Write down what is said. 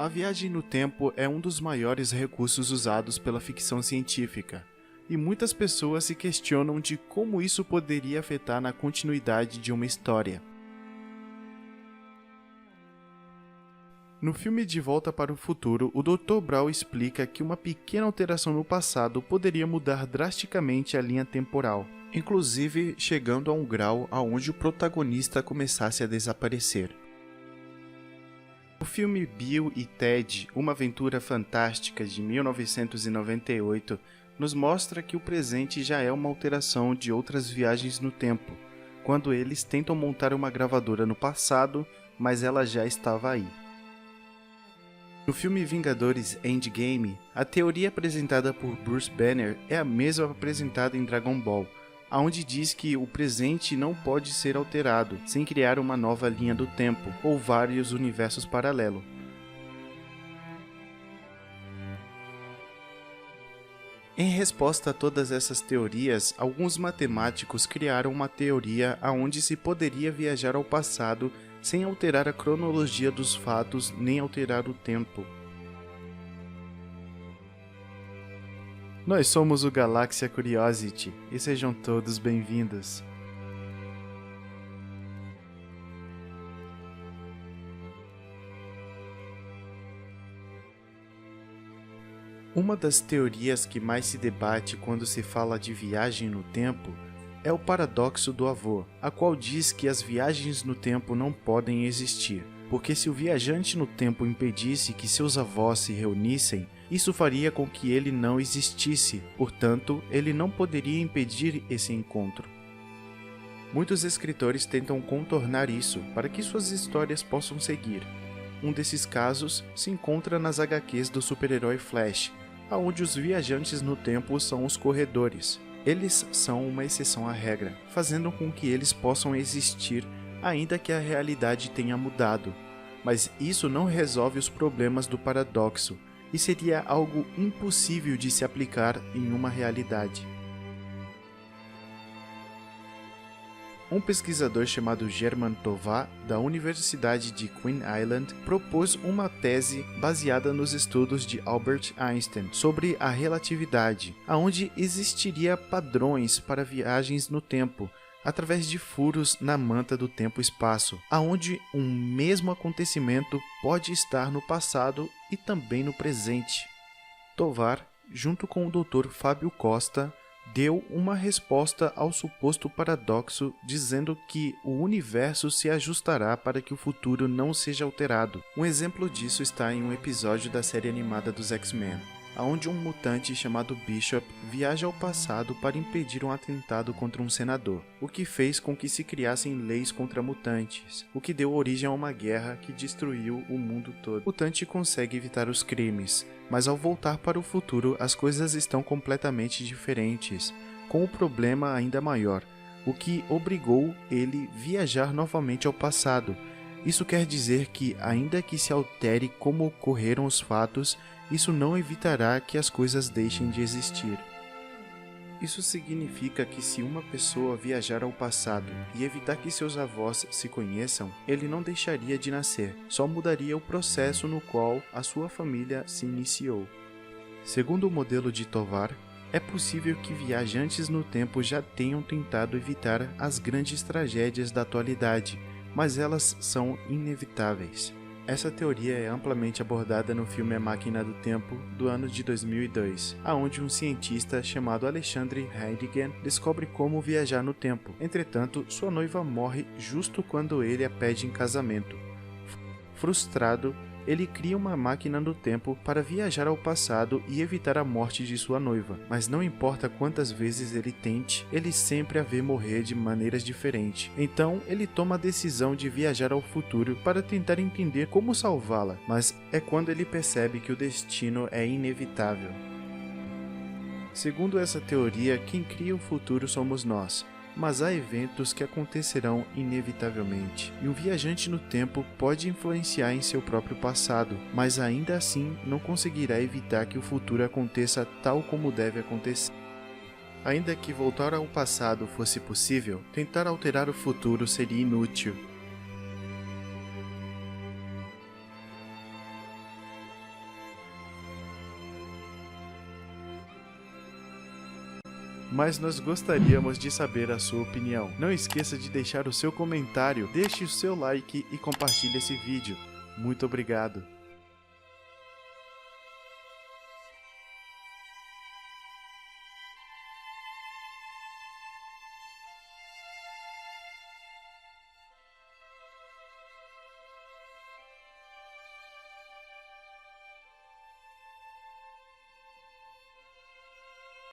A viagem no tempo é um dos maiores recursos usados pela ficção científica, e muitas pessoas se questionam de como isso poderia afetar na continuidade de uma história. No filme De Volta para o Futuro, o Dr. Brown explica que uma pequena alteração no passado poderia mudar drasticamente a linha temporal, inclusive chegando a um grau aonde o protagonista começasse a desaparecer. O filme Bill e Ted, Uma Aventura Fantástica de 1998, nos mostra que o presente já é uma alteração de outras viagens no tempo, quando eles tentam montar uma gravadora no passado, mas ela já estava aí. No filme Vingadores Endgame, a teoria apresentada por Bruce Banner é a mesma apresentada em Dragon Ball, onde diz que o presente não pode ser alterado sem criar uma nova linha do tempo ou vários universos paralelos. Em resposta a todas essas teorias, alguns matemáticos criaram uma teoria onde se poderia viajar ao passado sem alterar a cronologia dos fatos nem alterar o tempo. Nós somos o Galáxia Curiosity e sejam todos bem-vindos. Uma das teorias que mais se debate quando se fala de viagem no tempo é o paradoxo do avô, a qual diz que as viagens no tempo não podem existir, porque se o viajante no tempo impedisse que seus avós se reunissem, isso faria com que ele não existisse, portanto, ele não poderia impedir esse encontro. Muitos escritores tentam contornar isso para que suas histórias possam seguir. Um desses casos se encontra nas HQs do super-herói Flash, onde os viajantes no tempo são os corredores. Eles são uma exceção à regra, fazendo com que eles possam existir ainda que a realidade tenha mudado. Mas isso não resolve os problemas do paradoxo, e seria algo impossível de se aplicar em uma realidade. Um pesquisador chamado German Tovar, da Universidade de Queen Island, propôs uma tese baseada nos estudos de Albert Einstein sobre a relatividade, onde existiria padrões para viagens no tempo, através de furos na manta do tempo-espaço, aonde um mesmo acontecimento pode estar no passado e também no presente. Tovar, junto com o Dr. Fábio Costa, deu uma resposta ao suposto paradoxo, dizendo que o universo se ajustará para que o futuro não seja alterado. Um exemplo disso está em um episódio da série animada dos X-Men, onde um mutante chamado Bishop viaja ao passado para impedir um atentado contra um senador, o que fez com que se criassem leis contra mutantes, o que deu origem a uma guerra que destruiu o mundo todo. O mutante consegue evitar os crimes, mas ao voltar para o futuro as coisas estão completamente diferentes, com um problema ainda maior, o que obrigou ele a viajar novamente ao passado. Isso quer dizer que, ainda que se altere como ocorreram os fatos, isso não evitará que as coisas deixem de existir. Isso significa que se uma pessoa viajar ao passado e evitar que seus avós se conheçam, ele não deixaria de nascer, só mudaria o processo no qual a sua família se iniciou. Segundo o modelo de Tovar, é possível que viajantes no tempo já tenham tentado evitar as grandes tragédias da atualidade, mas elas são inevitáveis. Essa teoria é amplamente abordada no filme A Máquina do Tempo, do ano de 2002, onde um cientista chamado Alexandre Heidegen descobre como viajar no tempo. Entretanto, sua noiva morre justo quando ele a pede em casamento. Frustrado, ele cria uma máquina do tempo para viajar ao passado e evitar a morte de sua noiva, mas não importa quantas vezes ele tente, ele sempre a vê morrer de maneiras diferentes. Então, ele toma a decisão de viajar ao futuro para tentar entender como salvá-la, mas é quando ele percebe que o destino é inevitável. Segundo essa teoria, quem cria o futuro somos nós. Mas há eventos que acontecerão inevitavelmente, e um viajante no tempo pode influenciar em seu próprio passado, mas ainda assim não conseguirá evitar que o futuro aconteça tal como deve acontecer. Ainda que voltar ao passado fosse possível, tentar alterar o futuro seria inútil. mas nós gostaríamos de saber a sua opinião. Não esqueça de deixar o seu comentário, deixe o seu like e compartilhe esse vídeo. Muito obrigado!